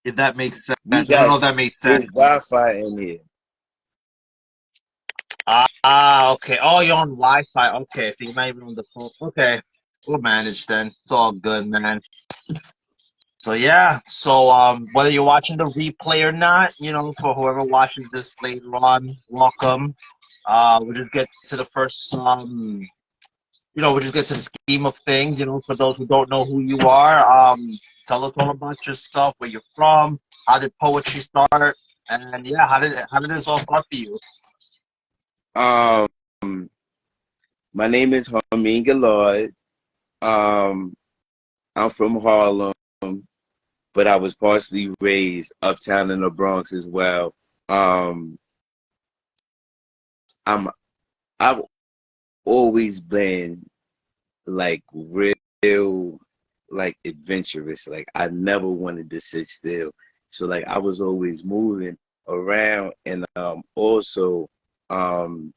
If that makes sense. I We don't got know if that makes good sense. Wi-Fi in here. Okay. Oh, you're on Wi-Fi. Okay, so you're not even on the phone. Okay, we'll manage then. It's all good, man. So yeah, so whether you're watching the replay or not, for whoever watches this later on, welcome. We'll just get to the first we'll just get to the scheme of things, for those who don't know who you are. Tell us all about yourself, where you're from, how did poetry start, and yeah, how did this all start for you? Um, my name is Harmeen Gillard. I'm from Harlem, but I was partially raised uptown in the Bronx as well. Um, I'm I've always been like real like adventurous. Like I never wanted to sit still. So like I was always moving around and also um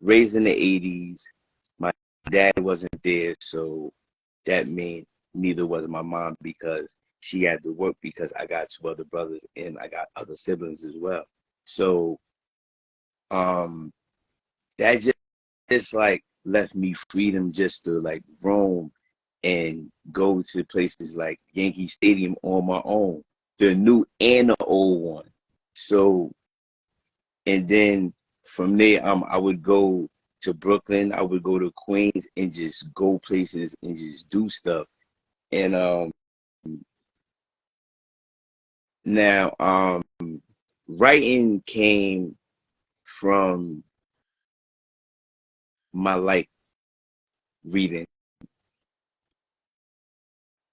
raised in the 80s. My dad wasn't there, so that meant neither was my mom because she had to work because I got two other brothers and I got other siblings as well. So um that just like left me freedom just to like roam and go to places like Yankee Stadium on my own, the new and the old one. So and then from there, I would go to Brooklyn, I would go to Queens and just go places and just do stuff. And now writing came from my like reading.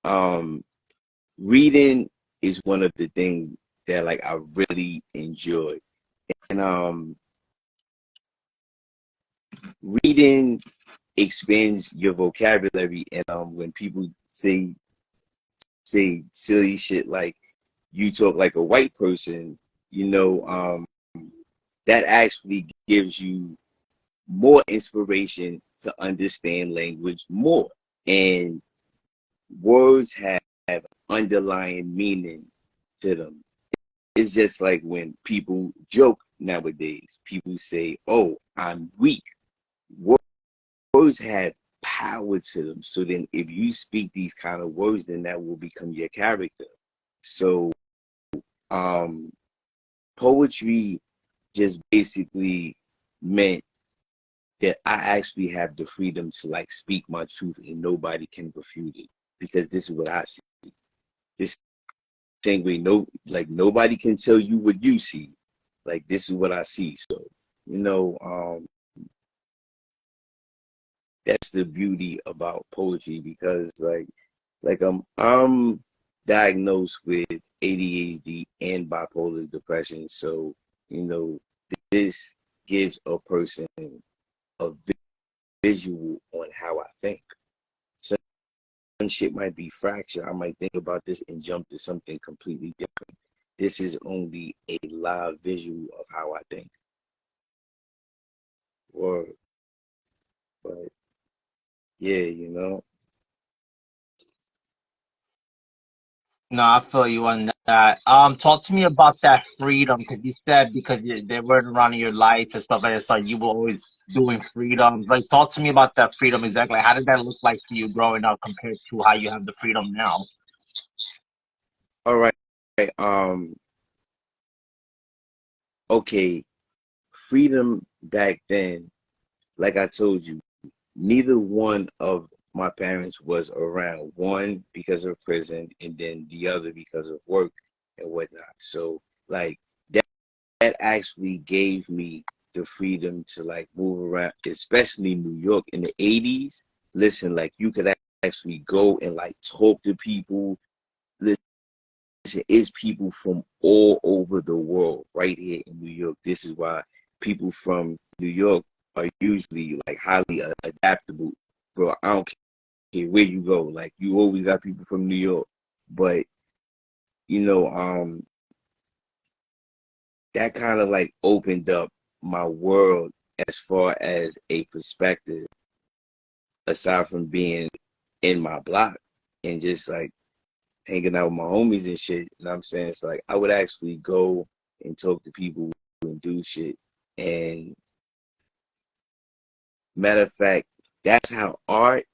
Um Reading is one of the things that like I really enjoy. And reading expands your vocabulary and when people say silly shit like you talk like a white person, you know, that actually gives you more inspiration to understand language more. And words have underlying meaning to them. It's just like when people joke nowadays, people say, oh, I'm weak. Words have power to them. So then if you speak these kind of words, then that will become your character. So um poetry just basically meant that I actually have the freedom to like speak my truth and nobody can refute it because this is what I see. This same way, no, like nobody can tell you what you see. Like this is what I see. So you know, that's the beauty about poetry because I'm diagnosed with ADHD and bipolar depression. So you know, this gives a person a visual on how I think. Some shit might be fractured. I might think about this and jump to something completely different. This is only a live visual of how I think. Or, but yeah, you know. No, I feel you on that. Talk to me about that freedom because you said because they weren't around in your life and stuff like that, so you were always doing freedoms. Like, talk to me about that freedom exactly. How did that look like for you growing up compared to how you have the freedom now? All right. Okay. Freedom back then, like I told you, neither one of my parents was around. One because of prison, and then the other because of work and whatnot. So like that actually gave me the freedom to like move around, especially New York in the 80s. Listen, like you could actually go and like talk to people. Listen, it's people from all over the world right here in New York. This is why people from New York are usually like highly adaptable. Bro, I don't care where you go. Like you always got people from New York. But you know, that kind of like opened up my world as far as a perspective aside from being in my block and just like hanging out with my homies and shit. You know what I'm saying? It's like I would actually go and talk to people and do shit. And matter of fact, that's how art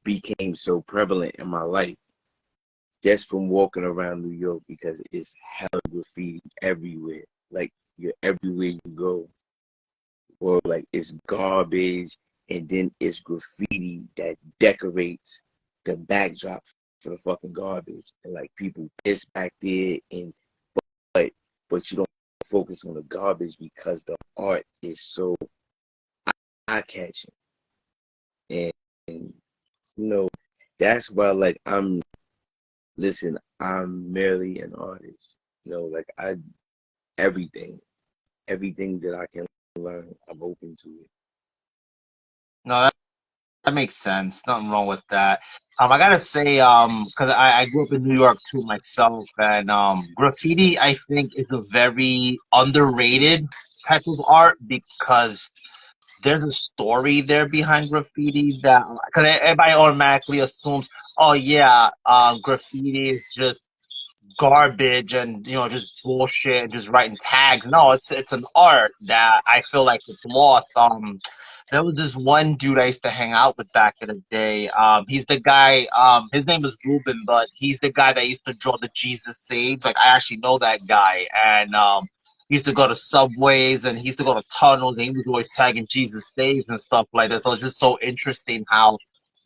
became so prevalent in my life. Just from walking around New York, because it's hella graffiti everywhere. Like you're everywhere you go. Or like it's garbage and then it's graffiti that decorates the backdrop for the fucking garbage. And like people piss back there and but but you don't focus on the garbage because the art is so eye catching. And you know, that's why like I'm merely an artist. You know, like everything, everything that I can learn, I'm open to it. No, that makes sense. Nothing wrong with that. I gotta say, because I grew up in New York too myself, and graffiti I think is a very underrated type of art because there's a story there behind graffiti that because everybody automatically assumes, oh yeah, graffiti is just garbage and just bullshit and just writing tags. No, it's an art that I feel like it's lost. There was this one dude I used to hang out with back in the day. He's the guy. His name is Ruben, but he's the guy that used to draw the Jesus Saves. Like I actually know that guy, and he used to go to subways and he used to go to tunnels and he was always tagging Jesus Saves and stuff like that. So it's just so interesting how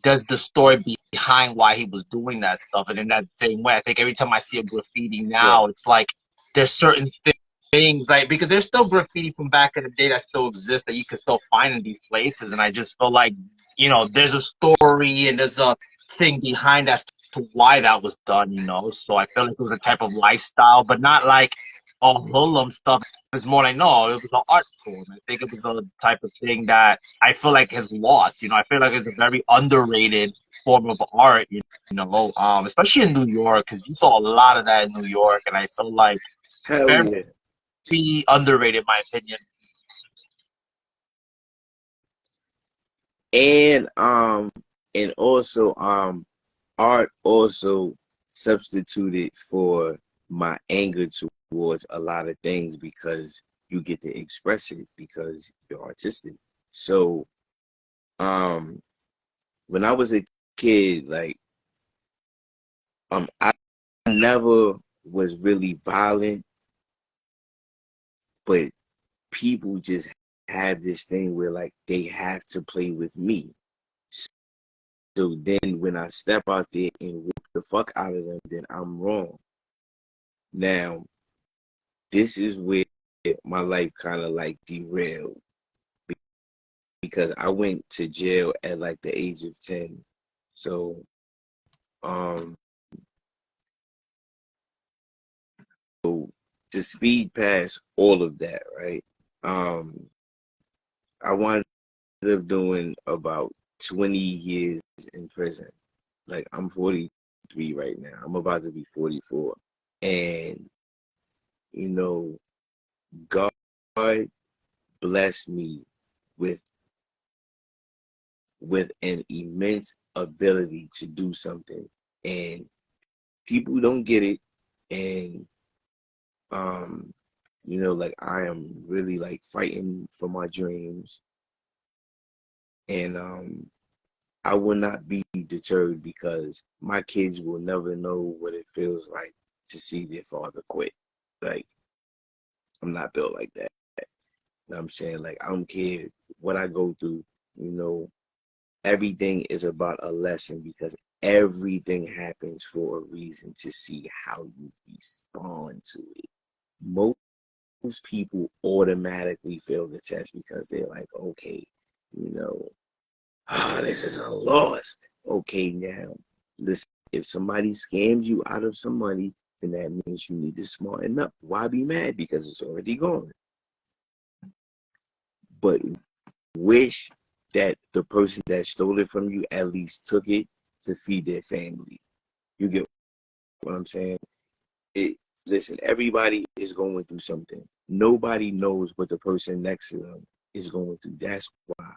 there's the story behind why he was doing that stuff. And in that same way, I think every time I see a graffiti Right. now, it's like there's certain things like because there's still graffiti from back in the day that still exists that you can still find in these places. And I just feel like, there's a story and there's a thing behind as to why that was done. So I feel like it was a type of lifestyle, but not like all hoodlum stuff. It's more like, no, it was an art form. I think it was a type of thing that I feel like has lost. I feel like it's a very underrated form of art, especially in New York, because you saw a lot of that in New York, and I feel like Hell very yeah. underrated, in my opinion. And also art also substituted for my anger towards a lot of things because you get to express it because you're artistic. So um when I was a kid, like I never was really violent, but people just have this thing where like they have to play with me. So then when I step out there and whoop the fuck out of them, then I'm wrong. Now, this is where my life kind of like derailed because I went to jail at like the age of 10. So, um, to speed past all of that, right? Um, I wound up doing about 20 years in prison. Like I'm 43 right now. I'm about to be 44. And, you know, God blessed me with an immense ability to do something. And people don't get it. And um, like I am really like fighting for my dreams. And I will not be deterred because my kids will never know what it feels like to see their father quit. Like I'm not built like that. You know what I'm saying? Like I don't care what I go through, you know, everything is about a lesson because everything happens for a reason to see how you respond to it. Most people automatically fail the test because they're like, okay, you know, this is a loss. Okay, now, listen, if somebody scams you out of some money, then that means you need to smarten up. Why be mad? Because it's already gone. But wish that the person that stole it from you at least took it to feed their family. You get what I'm saying? Listen, everybody is going through something. Nobody knows what the person next to them is going through. That's why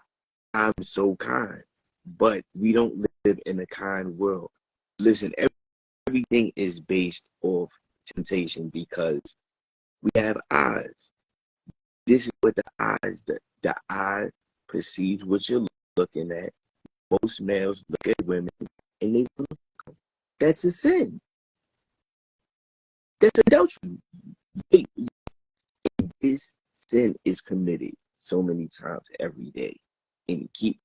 I'm so kind. But we don't live in a kind world. Listen, everything is based off temptation because we have eyes. This is what the eye perceives what you're looking at. Most males look at women and they want to fuck them. That's a sin. That's adultery. This sin is committed so many times every day, and keep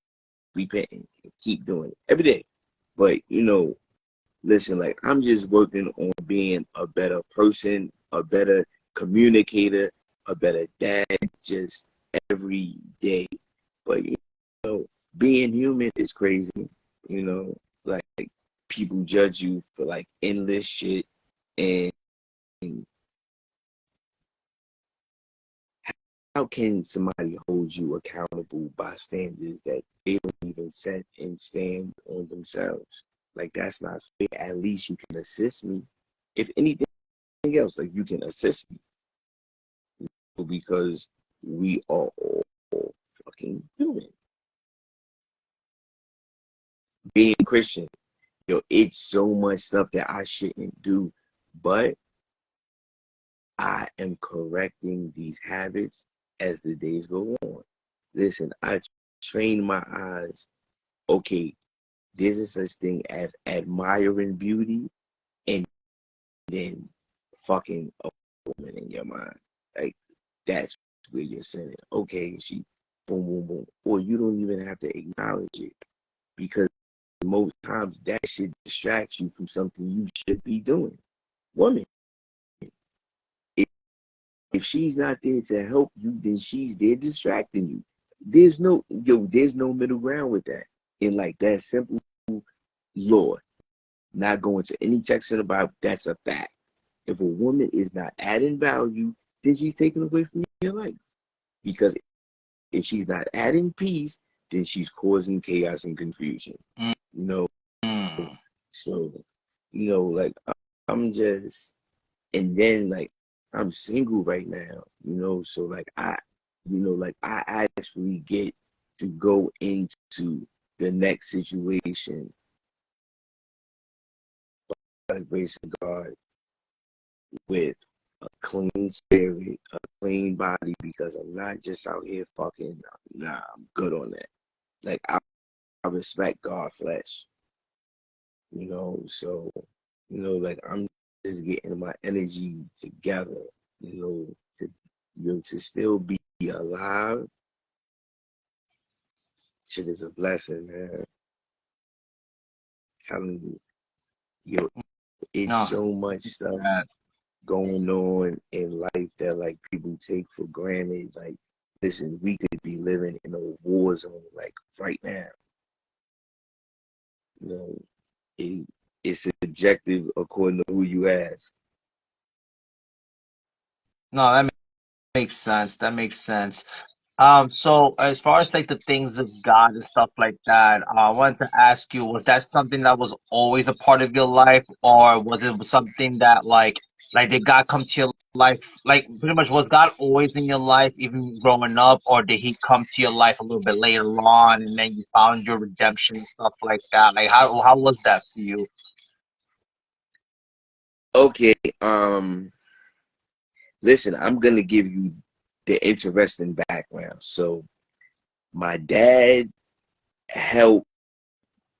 repenting and keep doing it every day. But listen, like I'm just working on being a better person, a better communicator, a better dad, just every day. But being human is crazy. Like people judge you for like endless shit, and how can somebody hold you accountable by standards that they don't even set and stand on themselves? Like that's not fair. At least you can assist me. If anything else, like you can assist me because we are all fucking human. Being Christian, it's so much stuff that I shouldn't do, but I am correcting these habits as the days go on. Listen, I train my eyes. Okay, there's a such thing as admiring beauty and then fucking a woman in your mind. Like that's where you're saying, okay, she boom, boom, boom. Or you don't even have to acknowledge it because most times that shit distracts you from something you should be doing. Woman, if she's not there to help you, then she's there distracting you. There's no middle ground with that. And like that simple law, not going to any text in the Bible, that's a fact. If a woman is not adding value, then she's taken away from your life. Because if she's not adding peace, then she's causing chaos and confusion. So, like I'm just, and then like I'm single right now, so like I actually get to go into the next situation by the grace of God with a clean spirit, a clean body, because I'm not just out here fucking. Nah, I'm good on that. Like I respect God flesh, so like I'm just getting my energy together, to still be alive. Shit is a blessing, man. Telling you, it's so much stuff going on in life that like people take for granted. Like, listen, we could be living in a war zone like right now. It's subjective according to who you ask. No, that makes sense. That makes sense. So as far as like the things of God and stuff like that, I wanted to ask you, was that something that was always a part of your life, or was it something that like did God come to your life? Like pretty much was God always in your life even growing up, or did he come to your life a little bit later on and then you found your redemption and stuff like that? Like how was that for you? Okay, listen, I'm gonna give you the interesting background. So my dad helped,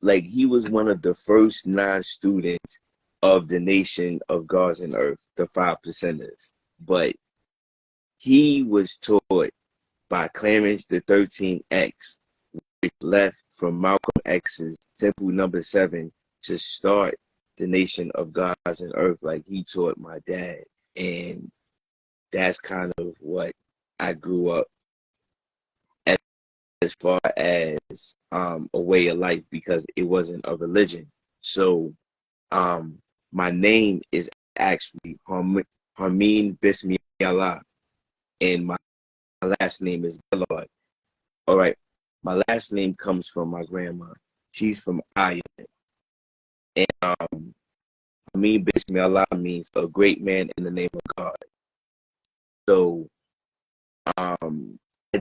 like he was one of the first non-students of the nation of gods and earth, the 5%ers. But he was taught by Clarence the 13th X, which left from Malcolm X's Temple Number 7 to start the nation of gods and earth. Like he taught my dad. And that's kind of what I grew up as far as a way of life, because it wasn't a religion. So my name is actually Harmeen Bismillah, and my last name is Gillard. All right, my last name comes from my grandma. She's from Ireland, and Harmeen Bismillah means a great man in the name of God. So I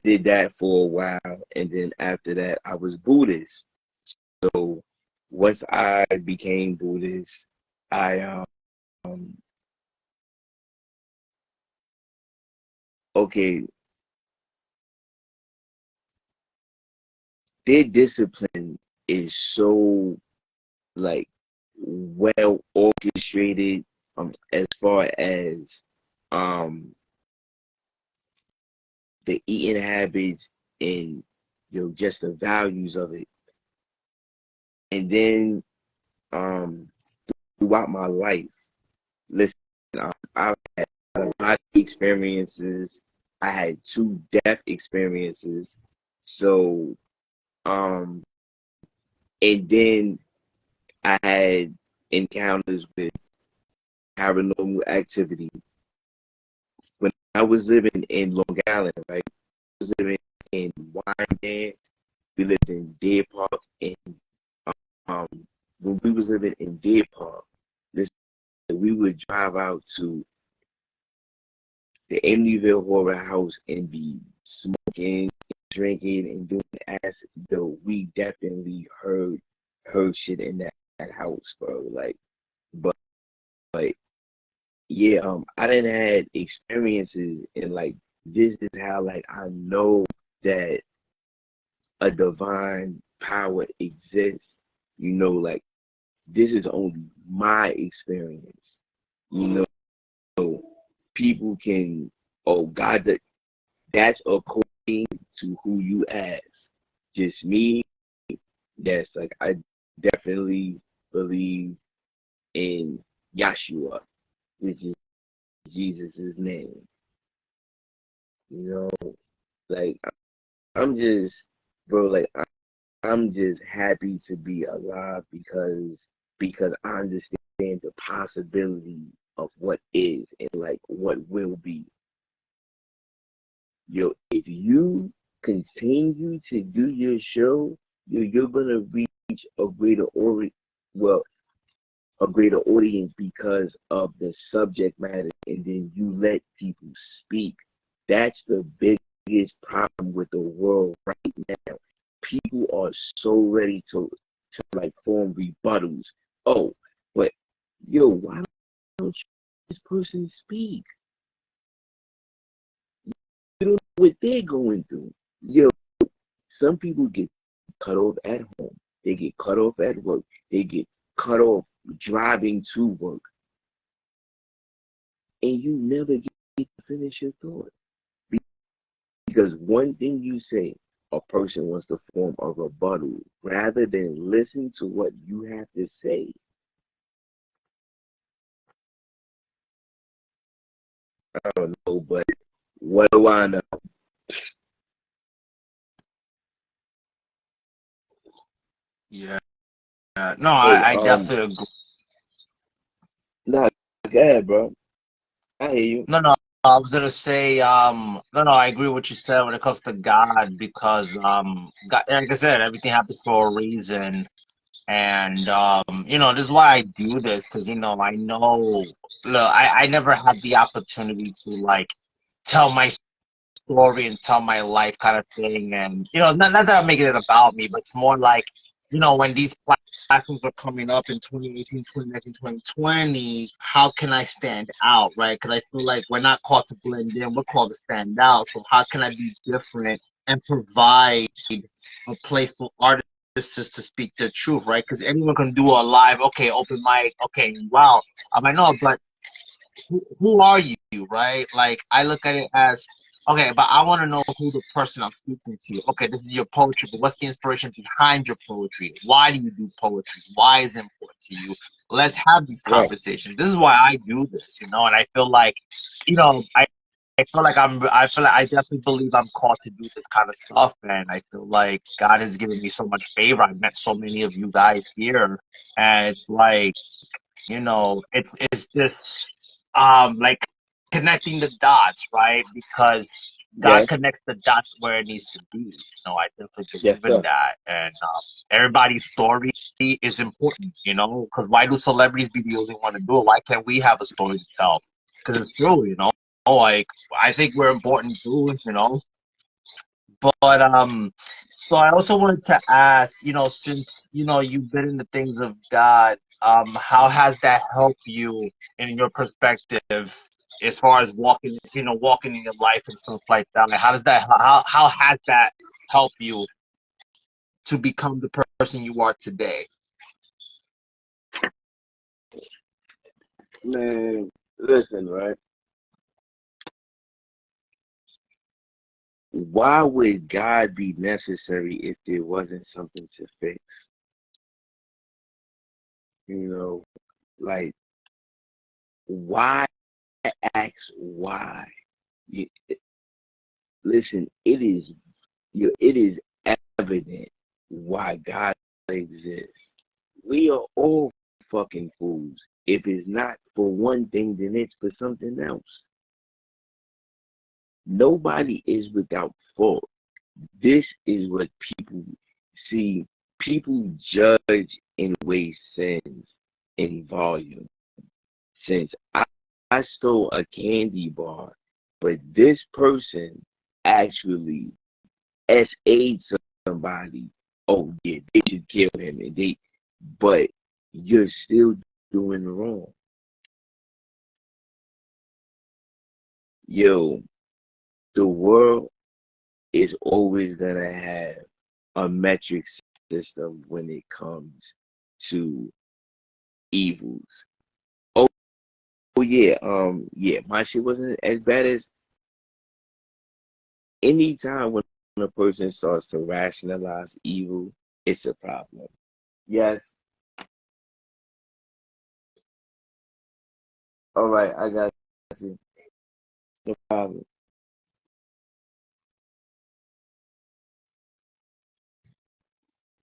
did that for a while, and then after that, I was Buddhist. So once I became Buddhist, I okay, their discipline is so like well orchestrated as far as um the eating habits and just the values of it. And then um throughout my life, listen, I've had a lot of experiences. I had 2 death experiences. So um and then I had encounters with paranormal activity. When I was living in Long Island, right? I was living in Wyandanch. We lived in Deer Park, and um, when we was living in Deer Park, listen, we would drive out to the Amityville Horror House and be smoking, drinking, and doing acid. Though we definitely heard shit in that house, bro. Like, but yeah, I didn't had experiences, and like this is how like I know that a divine power exists. Like this is only my experience. You know, people can, oh God, that's according to who you ask. Just me, that's like I definitely believe in Yahshua, which is Jesus' name. You know, like I'm just, bro, like I'm just happy to be alive because I understand the possibility of what is and like what will be. Yo, if you continue to do your show, you're gonna reach a greater well, a greater audience because of the subject matter, and then you let people speak. That's the biggest problem with the world right now. People are so ready to like form rebuttals. Oh, but yo, why don't this person speak? You don't know what they're going through. Yo, some people get cut off at home. They get cut off at work. They get cut off driving to work. And you never get to finish your thought. Because one thing you say, a person wants to form a rebuttal rather than listen to what you have to say. I don't know, but what do I know? Yeah. No, Hey, I definitely agree. nah, go ahead, bro. I hear you. No, I was gonna say, no, I agree with what you said when it comes to God because, God, like I said, everything happens for a reason, and this is why I do this because I know, look, I never had the opportunity to like tell my story and tell my life kind of thing. And, not that I'm making it about me, but it's more like, when these platforms were coming up in 2018, 2019, 2020, how can I stand out, right? Because I feel like we're not called to blend in, we're called to stand out. So how can I be different and provide a place for artists to speak their truth, right? Because anyone can do a live, okay, open mic, okay, wow. I know, but who are you, right? Like I look at it as okay, but I want to know who the person I'm speaking to. Okay, this is your poetry, but what's the inspiration behind your poetry? Why do you do poetry? Why is it important to you? Let's have these Right. conversations. This is why I do this, and I feel like, I feel like I definitely believe I'm called to do this kind of stuff, and I feel like God has given me so much favor. I've met so many of you guys here, and it's like it's this like connecting the dots, right? Because God Yes. connects the dots where it needs to be. I definitely Yes, believe in sir. that, and everybody's story is important. Because why do celebrities be the only one to do it? Why can't we have a story to tell? Because it's true. Like I think we're important too. But so I also wanted to ask, since you've been in the things of God. how has that helped you in your perspective as far as walking, walking in your life and stuff like that? Like, how has that helped you to become the person you are today? Man, listen, right? Why would God be necessary if there wasn't something to fix? You know, like, why ask why? You, listen, it is evident why God exists. We are all fucking fools. If it's not for one thing, then it's for something else. Nobody is without fault. This is what people see. People judge and weigh sins in volume. Since I stole a candy bar, but this person actually SA'd somebody, oh yeah, they should kill him, but you're still doing wrong. Yo, the world is always gonna have a metric system when it comes to evils. Oh, oh yeah, yeah, my shit wasn't as bad as anytime when a person starts to rationalize evil, it's a problem. Yes. All right, I got you. No problem.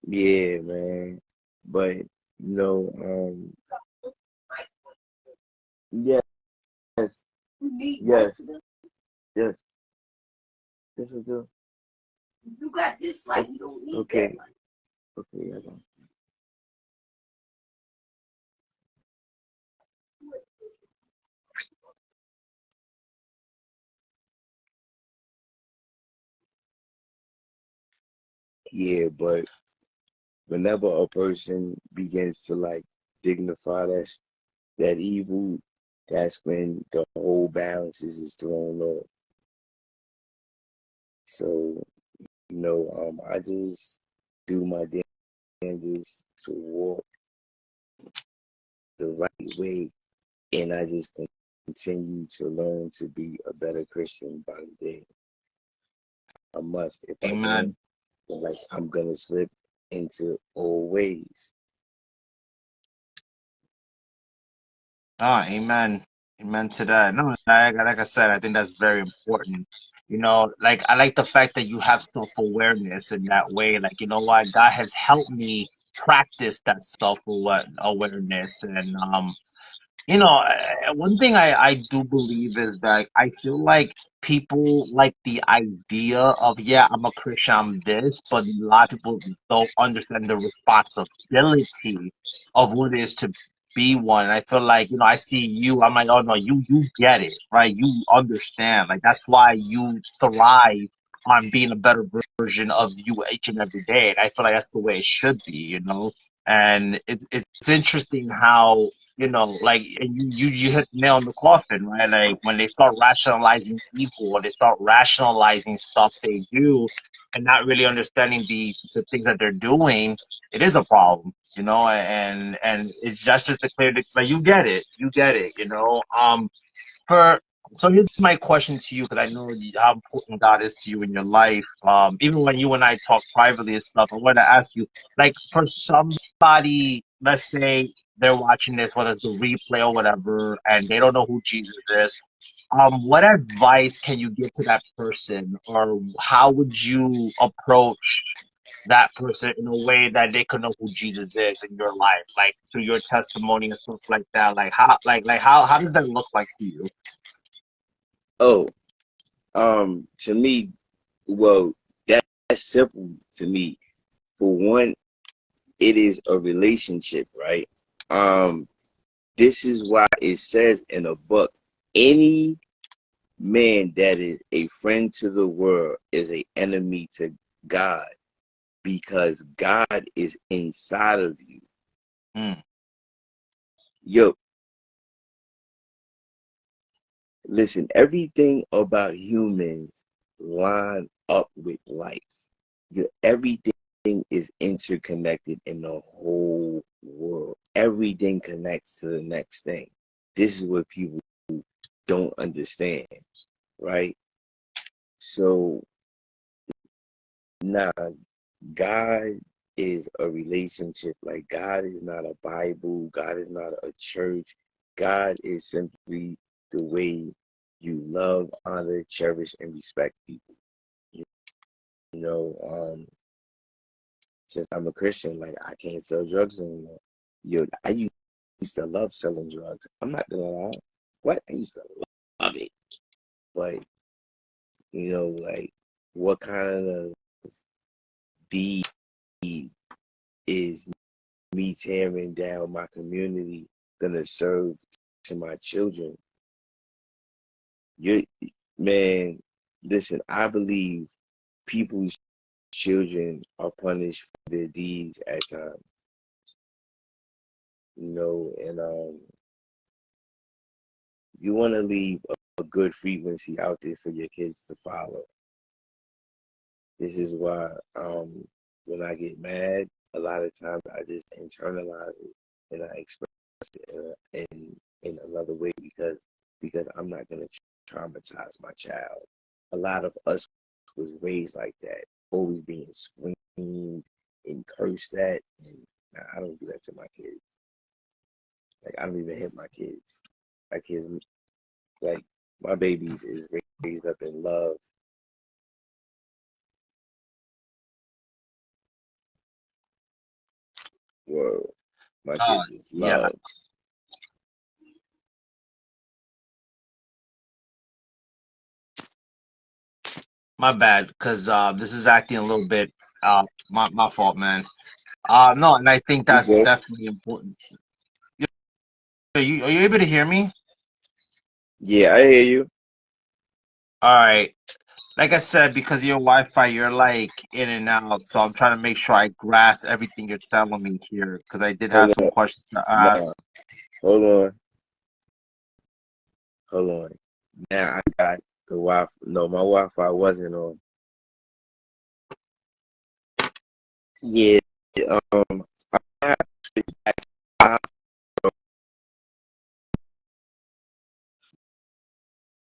Yeah, man. But yes, yes, yes. This is the you got this like you don't need okay. That. Okay, I got yeah, but whenever a person begins to like dignify that evil, that's when the whole balances is thrown off. So, I just do my damnedest to walk the right way, and I just continue to learn to be a better Christian by the day. I must. If I don't, Amen. then, like, I'm gonna slip into old ways. Amen. Amen to that. No, like I said, I think that's very important. Like I like the fact that you have self-awareness in that way. Like, you know what? God has helped me practice that self-awareness. And one thing I do believe is that I feel like people like the idea of, yeah, I'm a Christian, I'm this, but a lot of people don't understand the responsibility of what it is to be one. And I feel like, I see you, I'm like, oh no, you get it, right? You understand. Like that's why you thrive on being a better version of you each and every day. And I feel like that's the way it should be. And it's interesting how like, and you hit the nail on the coffin, right? Like when they start rationalizing evil or they start rationalizing stuff they do and not really understanding the things that they're doing, it is a problem. And it's just the clear, like you get it. For so here's my question to you, because I know how important God is to you in your life. Even when you and I talk privately and stuff, I want to ask you, like, for somebody, let's say they're watching this, whether it's the replay or whatever, and they don't know who Jesus is. What advice can you give to that person, or how would you approach that person in a way that they could know who Jesus is in your life, like through your testimony and stuff like that? Like how does that look like to you? Oh, to me, well, that's simple to me. For one, it is a relationship, right? Um, this is why it says in a book, any man that is a friend to the world is an enemy to God, because God is inside of you. Mm. Yo, listen, everything about humans line up with life. Everything is interconnected in the whole world. Everything connects to the next thing. This is what people don't understand, right? So now, God is a relationship. Like, God is not a Bible. God is not a church. God is simply the way you love, honor, cherish, and respect people. You since I'm a Christian, like, I can't sell drugs anymore. I used to love selling drugs. I'm not gonna lie. What? I used to love it. But, like, what kind of deed is me tearing down my community gonna serve to my children? You Man, listen, I believe people's children are punished for their deeds at times, and you want to leave a good frequency out there for your kids to follow. This is why when I get mad, a lot of times I just internalize it and I express it in another way because I'm not gonna traumatize my child. A lot of us was raised like that, always being screamed and cursed at, and I don't do that to my kids. Like, I don't even hit my kids. My kids, like, my babies is raised up in love. Whoa, my kids is Yeah, love. my bad, because this is acting a little bit my fault, man. No, and I think You that's good? definitely important. Are you able to hear me? Yeah, I hear you. All right. Like I said, because of your Wi-Fi, you're like in and out, so I'm trying to make sure I grasp everything you're telling me here, because I did have Hold some on. questions to Nah, ask. hold on. Hold on. Now I got the Wi-Fi. No, my Wi-Fi wasn't on. Yeah. I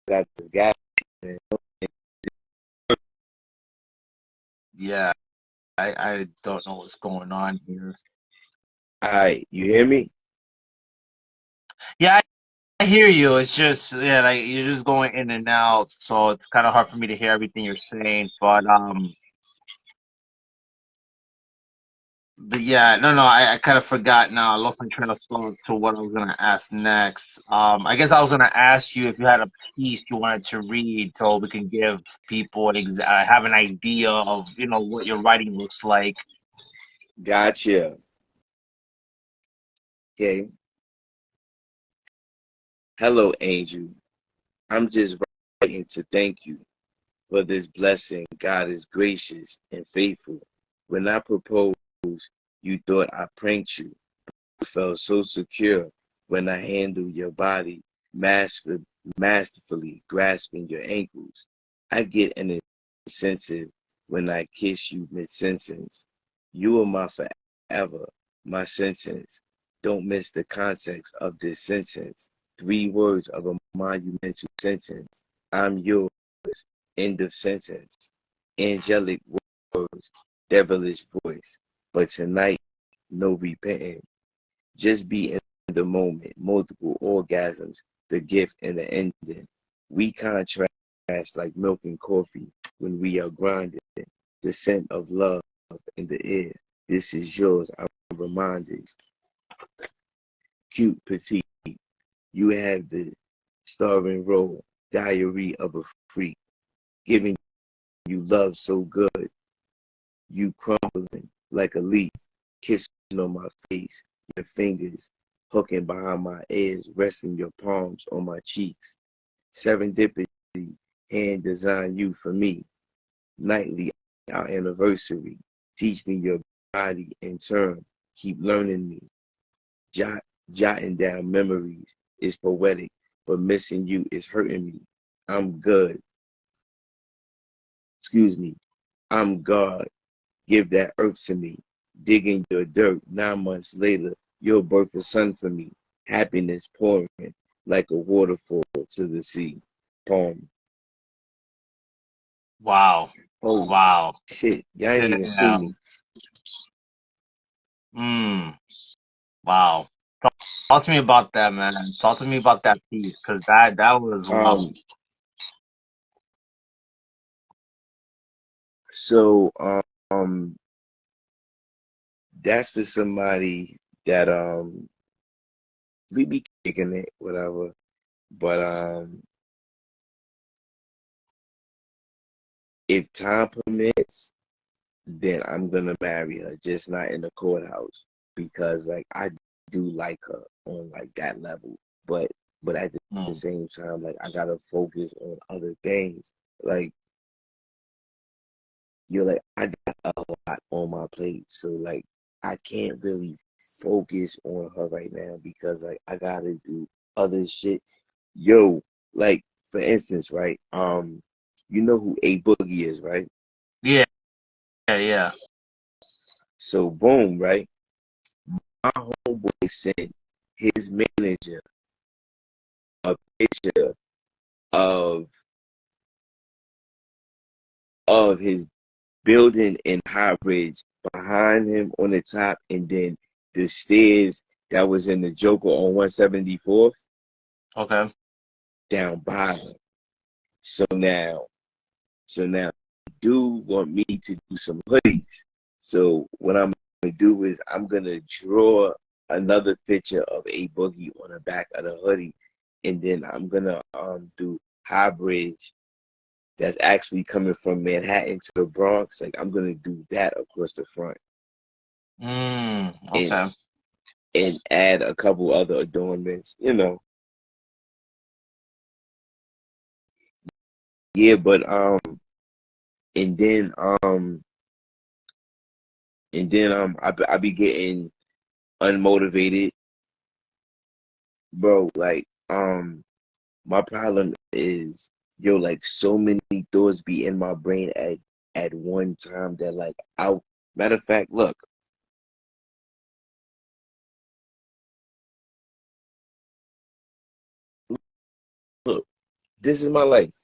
got this guy. Yeah, I don't know what's going on here. All right, you hear me? Yeah, I hear you. It's just yeah, like you're just going in and out, so it's kind of hard for me to hear everything you're saying. But yeah, no, I kind of forgot now. I lost my train of thought to what I was gonna ask next. I guess I was gonna ask you if you had a piece you wanted to read, so we can give people have an idea of what your writing looks like. Gotcha. Okay. Hello, Angel. I'm just writing to thank you for this blessing. God is gracious and faithful. When I proposed, you thought I pranked you. Felt so secure when I handled your body, masterfully grasping your ankles. I get an incentive when I kiss you mid-sentence. You are my forever, my sentence. Don't miss the context of this sentence. 3 words of a monumental sentence. I'm yours. End of sentence. Angelic words, devilish voice. But tonight, no repenting. Just be in the moment, multiple orgasms, the gift and the ending. We contrast like milk and coffee when we are grinding. The scent of love in the air. This is yours, I'm reminded. Cute petite, you have the starring role, diary of a freak, giving you love so good, you crumbling like a leaf, kissing on my face, your fingers hooking behind my ears, resting your palms on my cheeks. Serendipity, hand design you for me. Nightly, our anniversary. Teach me your body in turn. Keep learning me. jotting down memories is poetic, but missing you is hurting me. I'm good. Excuse me. I'm God. Give that earth to me. Digging your dirt 9 months later, you'll birth a son for me. Happiness pouring like a waterfall to the sea. Poem. Wow. Oh Wow. shit. Y'all ain't even see me. Damn. Wow. Talk to me about that, man. Talk to me about that piece, because that was wow. So that's for somebody that we be kicking it, whatever. But if time permits, then I'm gonna marry her, just not in the courthouse. Because like I do like her on like that level. But at the same time, like I gotta focus on other things. Like you're like I got a lot on my plate. So like I can't really focus on her right now because like I gotta do other shit. Yo, like for instance, right? You know who A Boogie is, right? Yeah, yeah. So boom, right? My homeboy sent his manager a picture of his building in High Ridge behind him on the top, and then the stairs that was in the Joker on 174th. Okay. Down bottom. So now, dude want me to do some hoodies. So what I'm gonna do is I'm gonna draw another picture of A Boogie on the back of the hoodie, and then I'm gonna do High Bridge that's actually coming from Manhattan to the Bronx. Like I'm gonna do that across the front, and Okay. add a couple other adornments, you know. Yeah, but and then I be getting unmotivated, bro. Like my problem is, yo, like so many thoughts be in my brain at one time that like I matter of fact, look, this is my life.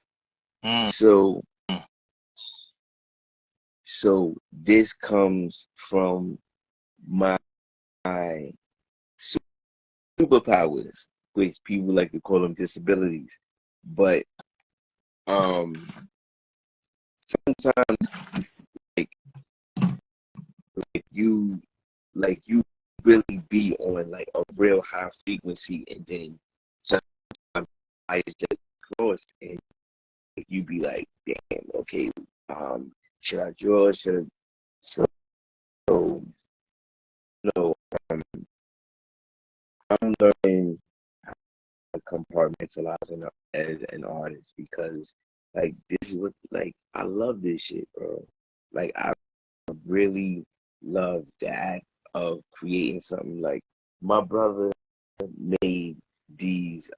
Mm. So this comes from my superpowers, which people like to call them disabilities. But sometimes like you like you really be on like a real high frequency, and then sometimes I just cross, and you be like, damn, okay, should I draw? So no, um, I'm learning compartmentalizing as an artist because like this is what like I love this shit, bro. Like I really love the act of creating something. Like my brother made these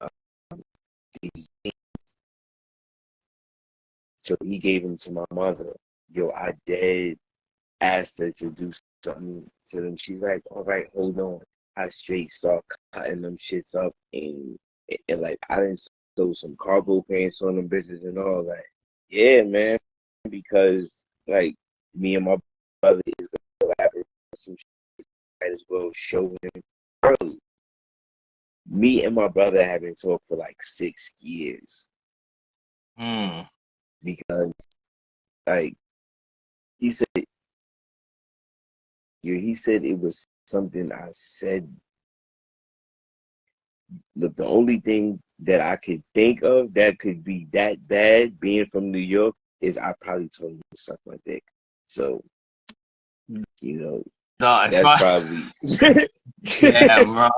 these so he gave them to my mother. Yo, I dead asked her to do something to them. She's like, all right, hold on. I straight start cutting them shits up, and like I didn't sew some cargo pants on them bitches and all that. Yeah, man, because like me and my brother is gonna collaborate on some shit, might as well show him early. Me and my brother have been talking for like 6 years because like he said, yeah, he said it was something I said. Look, the only thing that I could think of that could be that bad, being from New York, is I probably told him to suck my dick. So, you know, No, it's that's fine. probably Yeah, bro.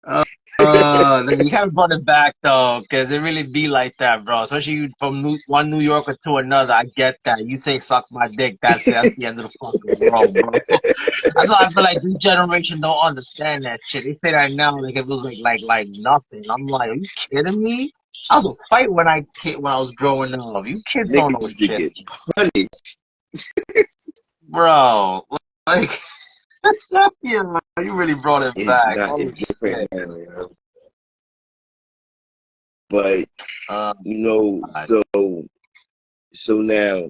You haven't brought it back though, because it really be like that, bro. Especially you from one New Yorker to another. I get that. You say suck my dick, that's it. That's the end of the fucking world, bro. That's why I feel like this generation don't understand that shit. They say that now like it was like nothing. I'm like, are you kidding me? I was a fight when I was growing up. You kids don't Niggas know used to shit, get punished. bro. Like, yeah, man, you really brought it It's back. not. Oh It's different shit. now, you know. But Uh, you know, so now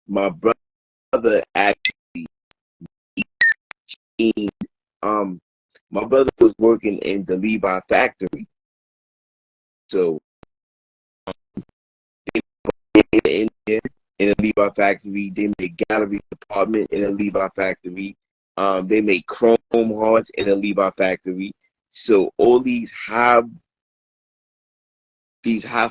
my brother actually, um, my brother was working in the Levi factory, so in there in the Levi factory, they make gallery department in the Levi factory. They make chrome hearts in the Levi factory. So all these high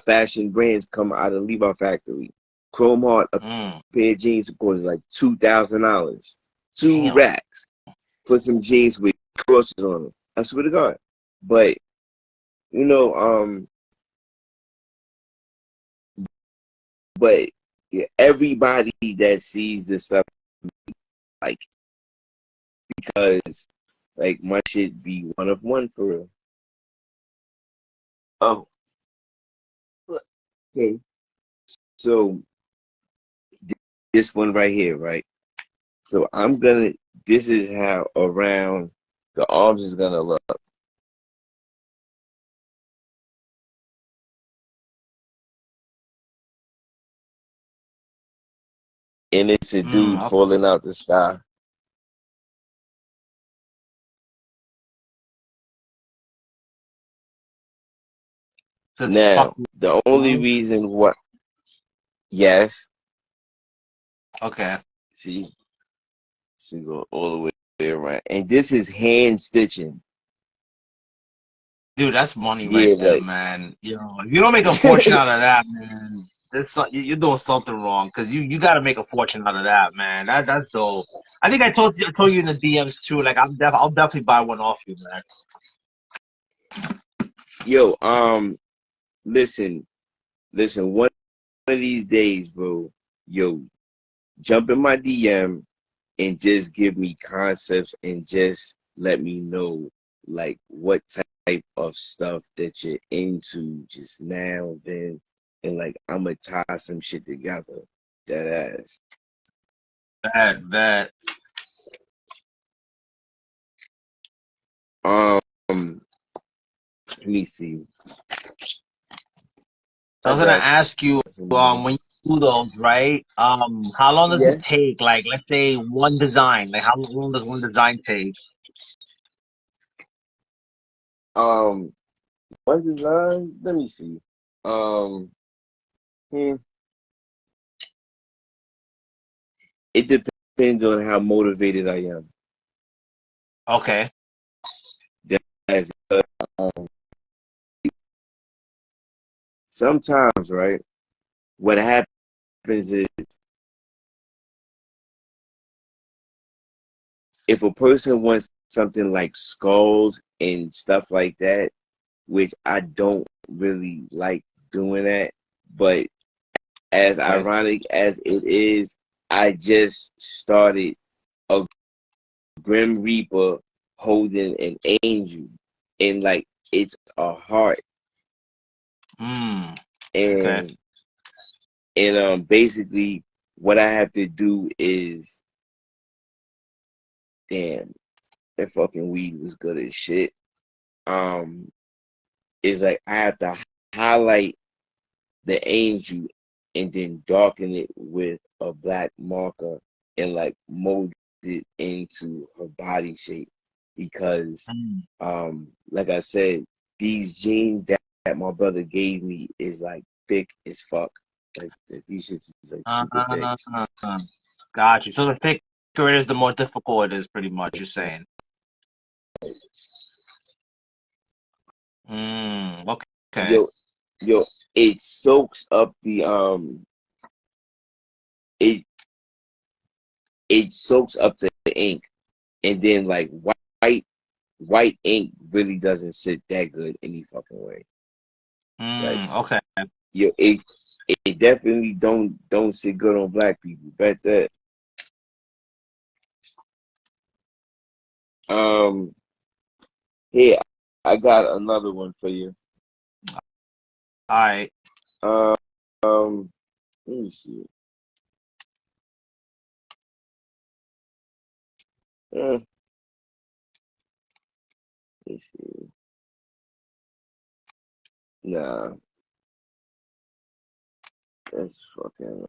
fashion brands come out of Levi factory. Chrome heart, a mm, pair of jeans costs like $2,000, two damn. racks for some jeans with crosses on them. I swear to God. But you know, but yeah, everybody that sees this stuff, like, because like my shit be one of one for real. Oh, okay. So this one right here, right? So this is how around the arms is gonna look. And it's a dude Okay. falling out the sky. Says fuck Now, the only love. reason why, yes, Okay. see, go all the way around. And this is hand stitching. Dude, that's money right Yeah, there, like, man. If you don't make a fortune out of that, man, you're doing something wrong. Cause you got to make a fortune out of that, man. That's dope. I think I told you in the DMs too. Like I'll definitely buy one off you, man. yo, listen, one of these days, bro, yo, jump in my DM and just give me concepts and just let me know like what type of stuff that you're into just now, then, and like I'm gonna tie some shit together. That ass. That. Let me see. So I I was gonna got ask you, some more. when you do those, right? How long does it Yeah. take? Like, let's say one design. Like, how long does one design take? Um, one design. Let me see. Um, hmm, it depends on how motivated I am. Okay. That's um, sometimes, right? What happens is if a person wants something like skulls and stuff like that, which I don't really like doing that, but as Okay. ironic as it is, I just started a Grim Reaper holding an angel, and like it's a heart, Mm. Okay. and basically what I have to do is, damn, that fucking weed was good as shit. Um, is like I have to highlight the angel and then darken it with a black marker and like mold it into her body shape because Mm. like I said, these jeans that my brother gave me is like thick as fuck. Like these shits is like super thick. Uh, got you. So the thicker it is, the more difficult it is, pretty much. You're saying. Okay. Yo, yo, it soaks up it it soaks up the ink, and then like white white ink really doesn't sit that good any fucking way. Like, Okay. yo, it definitely don't sit good on black people. Bet that. Here, I got another one for you. All right. Let me see. Let me see. Nah, that's fucking.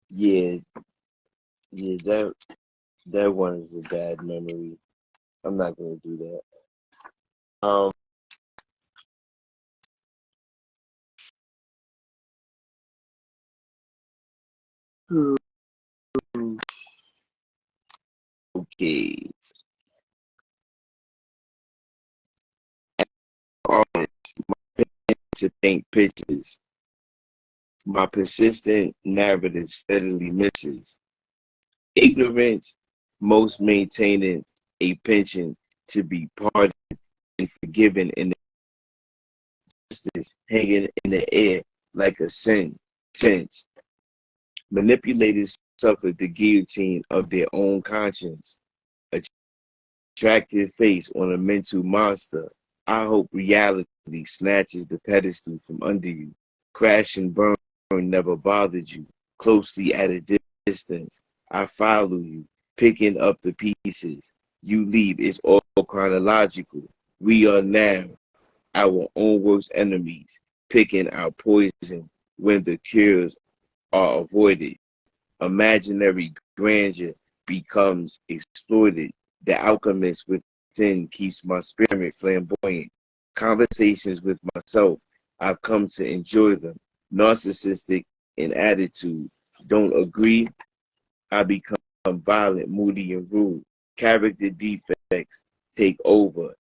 Yeah, yeah. That one is a bad memory. I'm not gonna do that. Okay. Artists to paint pictures. My persistent narrative steadily misses. Ignorance, most maintaining a penchant to be pardoned and forgiven, and justice hanging in the air like a sentence. Manipulators suffered the guillotine of their own conscience. Attractive face on a mental monster. I hope reality snatches the pedestal from under you. Crash and burn never bothered you. Closely at a distance, I follow you, picking up the pieces. You leave, it's all chronological. We are now our own worst enemies, picking our poison when the cures are avoided. Imaginary grandeur becomes exploited. The alchemist within keeps my spirit flamboyant. Conversations with myself, I've come to enjoy them. Narcissistic in attitude. Don't agree? I become violent, moody, and rude. Character defects take over.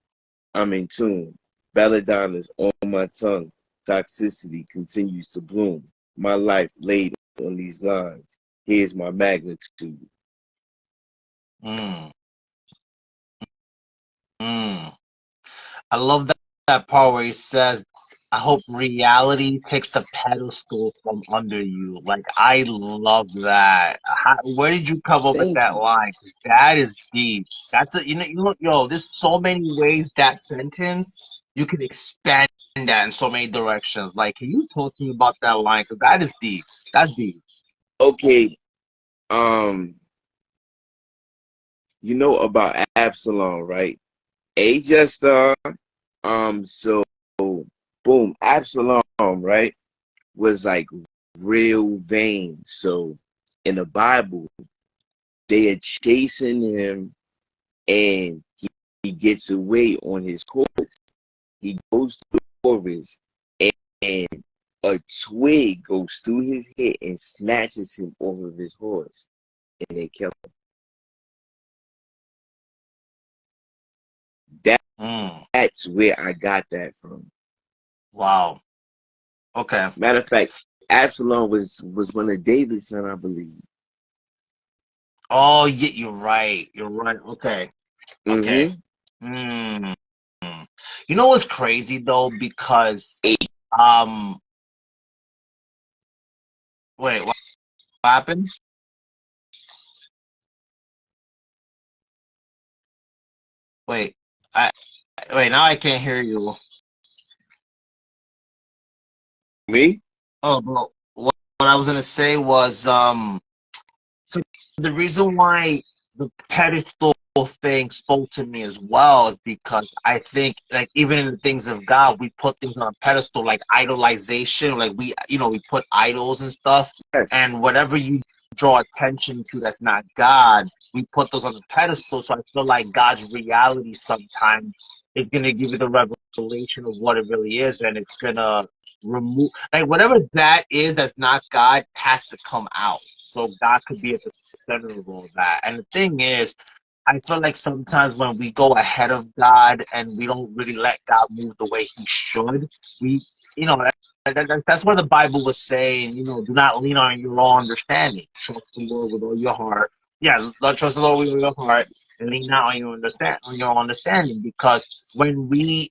I'm in tune. Belladonna's on my tongue. Toxicity continues to bloom. My life laid on these lines. Here's my magnitude. Mm. Mm. I love that part where he says, I hope reality takes the pedestal from under you. Like, I love that. Where did you come up with Thank that you. line? That is deep. That's yo, there's so many ways that sentence, you can expand that in so many directions. Like, can you talk to me about that line? Because that is deep. That's deep. Okay, um, you know about Absalom, right? A just so boom, Absalom, right, was like real vain. So in the Bible, they are chasing him, and he gets away on his horse. He goes to the forest, and a twig goes through his head and snatches him off of his horse, and they kill him. Mm. That's where I got that from. Wow. Okay. Matter of fact, Absalom was one of David's son, I believe. Oh, yeah, you're right. You're right. Okay. Okay. Mm-hmm. Mm. You know what's crazy though? Because um wait, what happened? Wait, I wait, now I can't hear you. Me? Oh, but what I was gonna say was so the reason why the pedestal thing spoke to me as well is because I think like even in the things of God, we put things on a pedestal like idolization, like we put idols and stuff, Yes. and whatever you draw attention to that's not God, we put those on the pedestal. So I feel like God's reality sometimes is gonna give you the revelation of what it really is, and it's gonna remove like whatever that is that's not God has to come out. So God could be at the center of all that. And the thing is, I feel like sometimes when we go ahead of God and we don't really let God move the way He should, we, you know, that's what the Bible was saying. Do not lean on your own understanding. Trust the Lord with all your heart. yeah, trust the Lord with your heart and lean not on your understanding. Because when we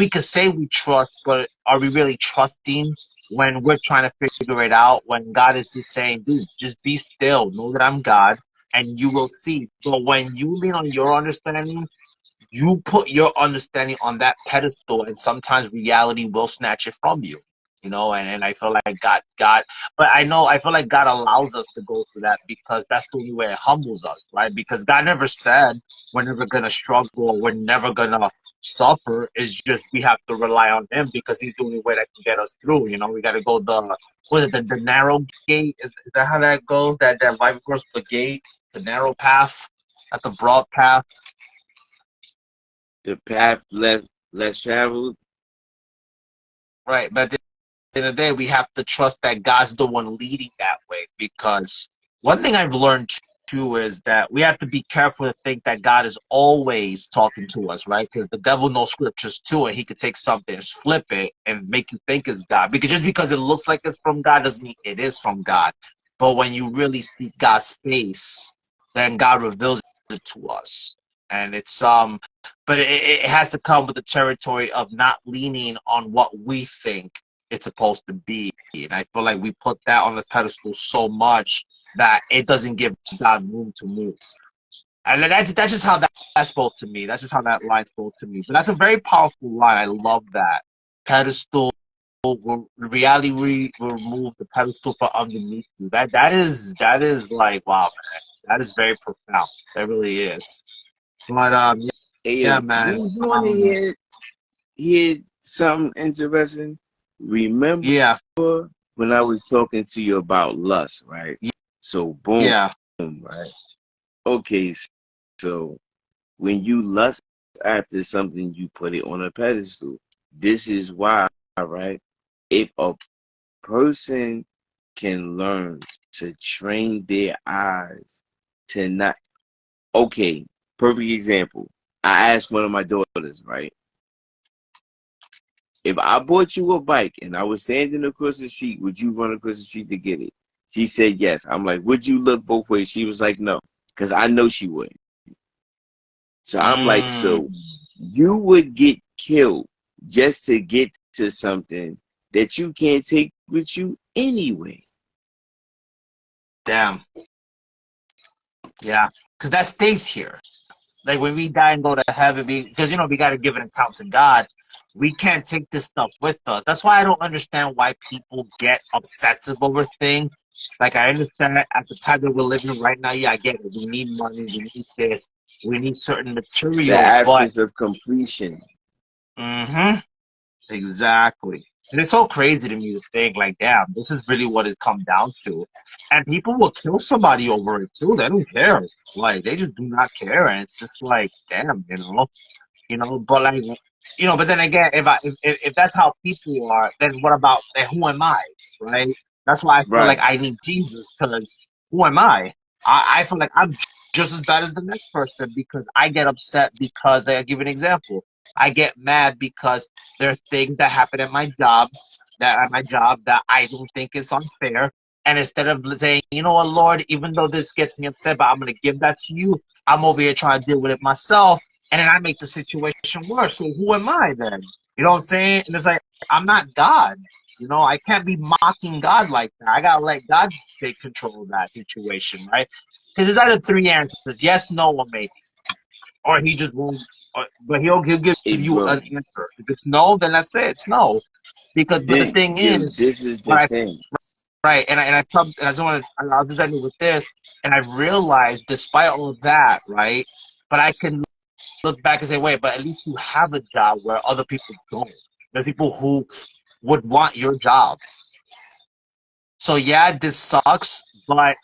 could say we trust, but are we really trusting when we're trying to figure it out? When God is just saying, dude, just be still, know that I'm God, and you will see. But when you lean on your understanding, you put your understanding on that pedestal, and sometimes reality will snatch it from you. And I feel like God, but I feel like God allows us to go through that because that's the only way it humbles us, right? Because God never said we're never gonna struggle or we're never gonna suffer. It's just we have to rely on Him because He's the only way that can get us through. We got to go the narrow gate? Is that how that goes? That life course, the gate, the narrow path, not the broad path. The path less traveled. Right, but at the end of the day, we have to trust that God's the one leading that way. Because one thing I've learned too is that we have to be careful to think that God is always talking to us, right? Because the devil knows scriptures too, and he could take something and flip it and make you think it's God. Because just because it looks like it's from God doesn't mean it is from God. But when you really see God's face, then God reveals it to us. And but it has to come with the territory of not leaning on what we think it's supposed to be. And I feel like we put that on the pedestal so much that it doesn't give God room to move. And that's just how that spoke to me. That's just how that line spoke to me. But that's a very powerful line. I love that. Pedestal, reality will remove the pedestal from underneath you. That is like, wow, man. That is very profound. That really is. But Hey, yo, yeah, man. you want to hear something interesting? Remember Yeah, when I was talking to you about lust, right? So boom, yeah. right? Okay, so when you lust after something, you put it on a pedestal. This is why, right? If a person can learn to train their eyes to not, okay, perfect example. I asked one of my daughters, right? If I bought you a bike and I was standing across the street, would you run across the street to get it? She said yes. I'm like, would you look both ways? She was like, no, because I know she would. So I'm like, Mm, so you would get killed just to get to something that you can't take with you anyway. damn. Yeah, because that stays here. Like when we die and go to heaven, because we got to give an account to God. We can't take this stuff with us. That's why I don't understand why people get obsessive over things. Like I understand at the time that we're living right now. Yeah, I get it. We need money. We need this. We need certain It's the material. But absence of completion. hmm exactly. And it's so crazy to me to think, like, damn, this is really what it's come down to. And people will kill somebody over it too. They don't care. Like, they just do not care. And it's just like, damn, But like, but then again, if that's how people are, then what about, then who am I? Right? That's why I feel like Right. I need Jesus, because who am I? I feel like I'm just as bad as the next person because I get upset because I give an example. I get mad because there are things that happen at my job that I don't think is unfair. And instead of saying, you know what, Lord, even though this gets me upset, but I'm gonna give that to you, I'm over here trying to deal with it myself, and then I make the situation worse. So who am I then? You know what I'm saying? And it's like, I'm not God. I can't be mocking God like that. I gotta let God take control of that situation, right? Because there's either three answers: yes, no, or maybe, or He just won't. But he'll give Hey, you bro. an answer. If it's no, then that's it. It's no. But the thing is, This is the right, thing. right, and I just want to. I'll just end it with this. And I've realized, despite all of that, right, but I can look back and say, wait, but at least you have a job where other people don't. There's people who would want your job. So yeah, this sucks, but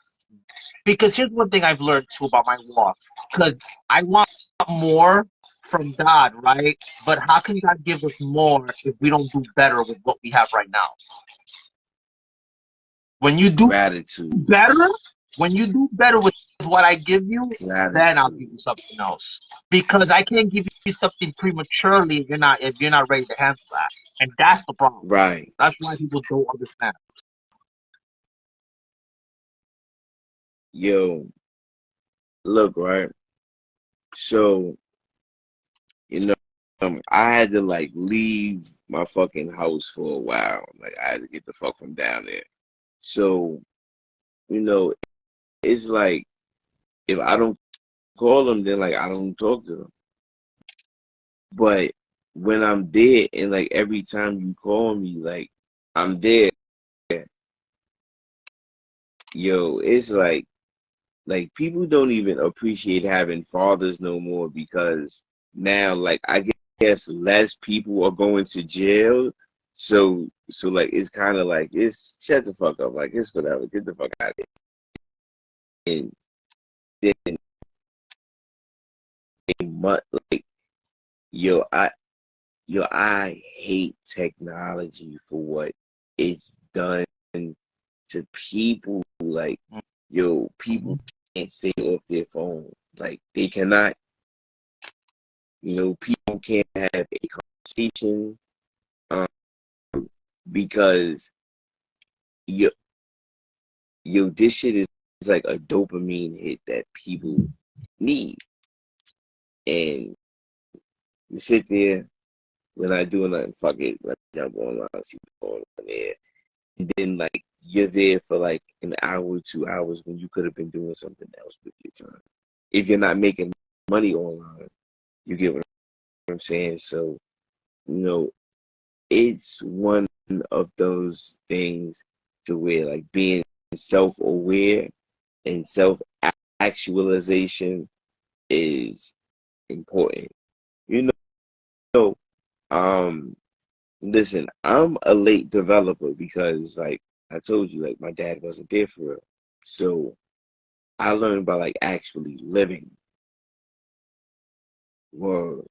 because here's one thing I've learned too about my walk. Because I want more from God, right? But how can God give us more if we don't do better with what we have right now? When you do Gratitude. better, when you do better with what I give you, then I'll give Gratitude. you something else. Because I can't give you something prematurely if you're not ready to handle that. And that's the problem. Right. That's why people don't understand. Yo. look, right? So, you know, I had to like leave my fucking house for a while. Like I had to get the fuck from down there. So, you know, it's like if I don't call them, then like I don't talk to them. But when I'm there and like every time you call me, like I'm there, yo, it's like people don't even appreciate having fathers no more because now like I guess less people are going to jail. So like it's kind of like it's shut the fuck up, like it's whatever, get the fuck out of here. And then like yo, I hate technology for what it's done to people. Like yo, people can't stay off their phone. Like they cannot. You know, people can't have a conversation um, because yo, this shit is like a dopamine hit that people need. And you sit there, we're not doing nothing, fuck it, let's jump online, see what's going on there. And then, like, you're there for like an hour, 2 hours when you could have been doing something else with your time. If you're not making money online, you get what I'm saying? So, you know, it's one of those things to where like being self-aware and self-actualization is important. You know, listen, I'm a late developer because like I told you, like my dad wasn't there for real. So I learned by like actually living. Well,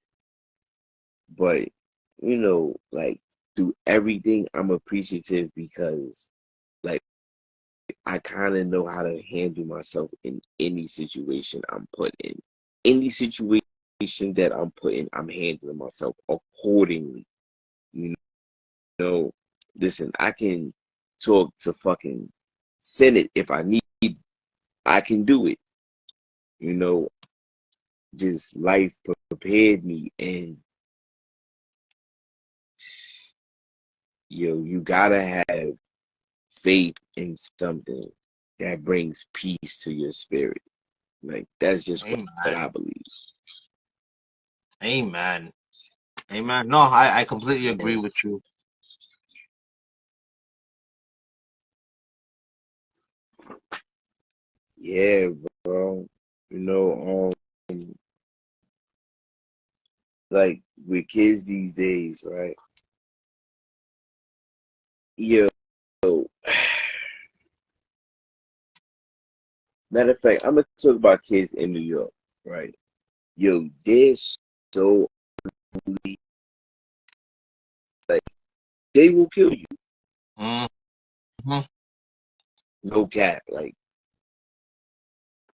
but you know, like through everything I'm appreciative because like I kind of know how to handle myself in any situation I'm put in. Any situation that I'm put in, I'm handling myself accordingly. You know, listen, I can talk to fucking Senate if I need. I can do it. You know, just life prepared me, and yo, you gotta have faith in something that brings peace to your spirit. Like that's just what Amen. I believe. Amen. Amen. No, I completely agree with you. Yeah, bro. You know, like with kids these days, right? Yo, matter of fact, I'm gonna talk about kids in New York, right? Yo, they're so like they will kill you. Mm-hmm. No cap, like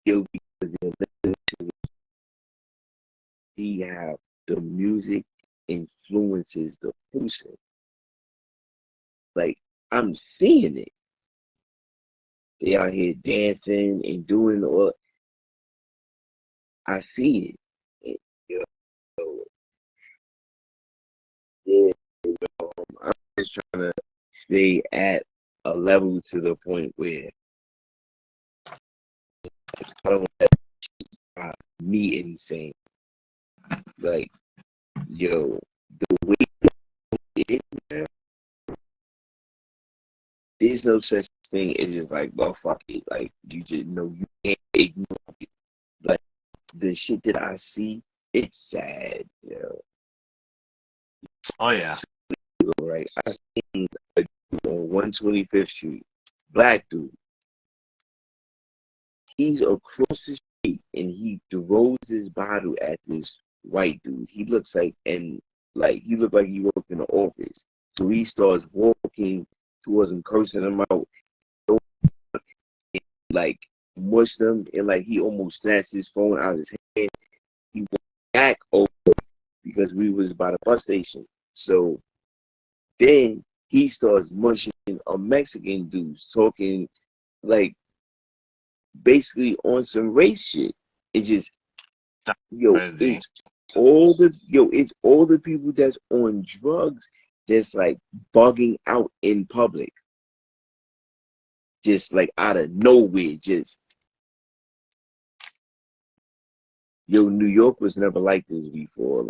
yo, because they have the music influences the person. Like I'm seeing it. They out here dancing and doing all. I see it. And, yo, yeah, I'm just trying to stay at a level to the point where I don't want me insane. Like, yo, the way it is now, there's no such thing as just like, well, fuck it. Like, you just know you can't ignore it. Like, the shit that I see, it's sad, yo. Oh yeah. Right? I seen a dude on 125th Street, black dude. He's across the street and he throws his bottle at this white dude. He looks like he looked like he worked in the office. So he starts walking towards him, cursing him out, and, like mushed him, and like he almost snatched his phone out of his hand. He went back over because we was by the bus station. So then he starts mushing a Mexican dude, talking like basically on some race shit. It's just That's yo, crazy. it's all the people that's on drugs that's like bugging out in public. Just like out of nowhere, just yo, New York was never like this before.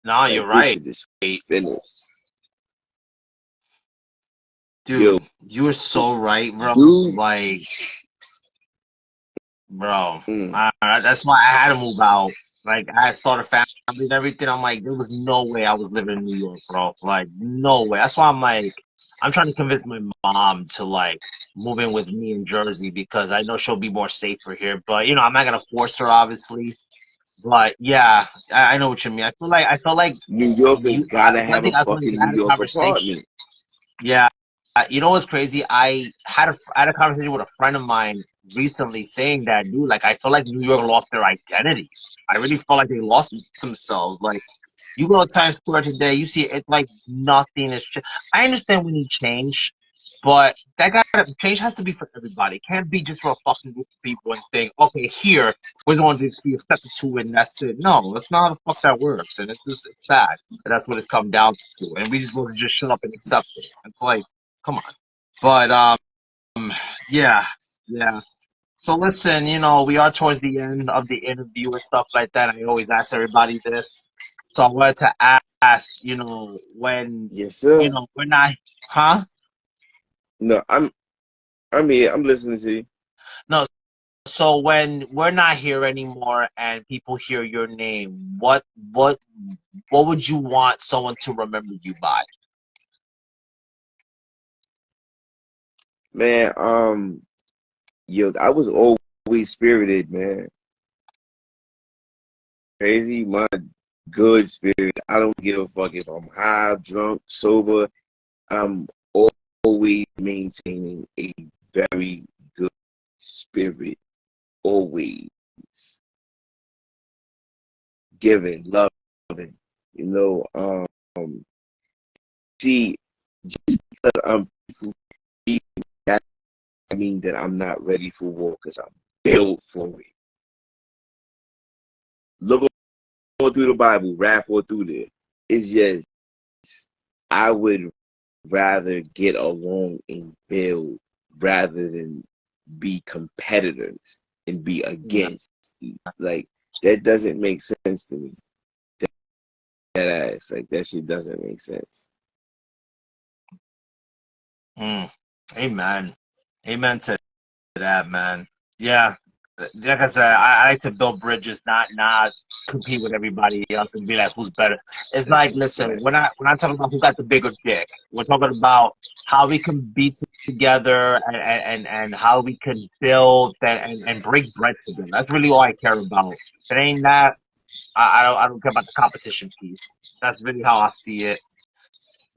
No, you're This right, shit is finished. Yo, dude. You are so right, bro. dude. Like, bro, Mm, that's why I had to move out. Like, I started a family and everything. I'm like, there was no way I was living in New York, bro. Like, no way. That's why I'm like, I'm trying to convince my mom to like move in with me in Jersey because I know she'll be more safer here. But you know, I'm not gonna force her, obviously. But yeah, I know what you mean. I felt like New Yorkers you. gotta One have a thing I felt like fucking I New had a York conversation. apartment. Yeah, you know what's crazy? I had a conversation with a friend of mine recently saying that, dude, like I feel like New York lost their identity. I really felt like they lost themselves. Like you go to Times Square today, you see it like nothing is. I understand we need change, but change has to be for everybody. It can't be just for a fucking group of people and think, okay, here we're going to be accepted to and that's it. No, that's not how the fuck that works, and it's sad. But that's what it's come down to, and we just supposed to just shut up and accept it. It's like, come on. But yeah, yeah. So listen, you know, we are towards the end of the interview and stuff like that. I always ask everybody this. So I wanted to ask, you know, when, Yes, you sir. know, we're not, huh? No, I'm here. I'm listening to you. No. So when we're not here anymore and people hear your name, what would you want someone to remember you by? Man, yo, I was always spirited, man. Crazy, my good spirit. I don't give a fuck if I'm high, drunk, sober. I'm always maintaining a very good spirit. Always giving, loving. You know, see, just because I'm peaceful, that mean that I'm not ready for war because I'm built for it. Look all through the Bible, rap all through there. It's just I would rather get along and build rather than be competitors and be Yeah. against. Like that doesn't make sense to me. That ass, like that shit doesn't make sense. Mm. Amen. Amen to that, man. Yeah, like I said, I like to build bridges, not compete with everybody else and be like who's better. It's That's like, a listen, fact. we're not talking about who got the bigger dick. We're talking about how we can be together and how we can build and break bread together. That's really all I care about. If it ain't that, I don't care about the competition piece. That's really how I see it.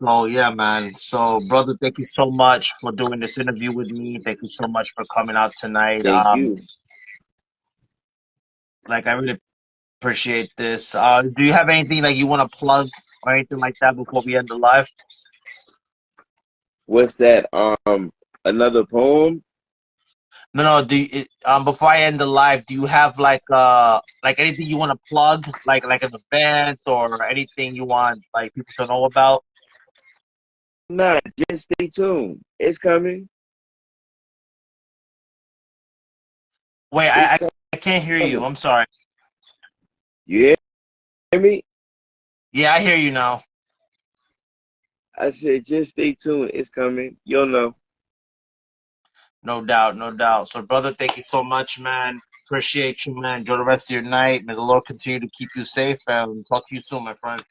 So yeah, man. So brother, thank you so much for doing this interview with me. Thank you so much for coming out tonight. Thank you. Like I really appreciate this. Do you have anything like you want to plug or anything like that before we end the live? What's that? Another poem? No, no. Before I end the live, do you have like anything you want to plug, like an event or anything you want like people to know about? Nah, just stay tuned. It's coming. Wait, It's I can't hear you. coming. I'm sorry. You hear me? Yeah, I hear you now. I said just stay tuned. It's coming. You'll know. No doubt, no doubt. So, brother, thank you so much, man. Appreciate you, man. Enjoy the rest of your night. May the Lord continue to keep you safe and talk to you soon, my friend.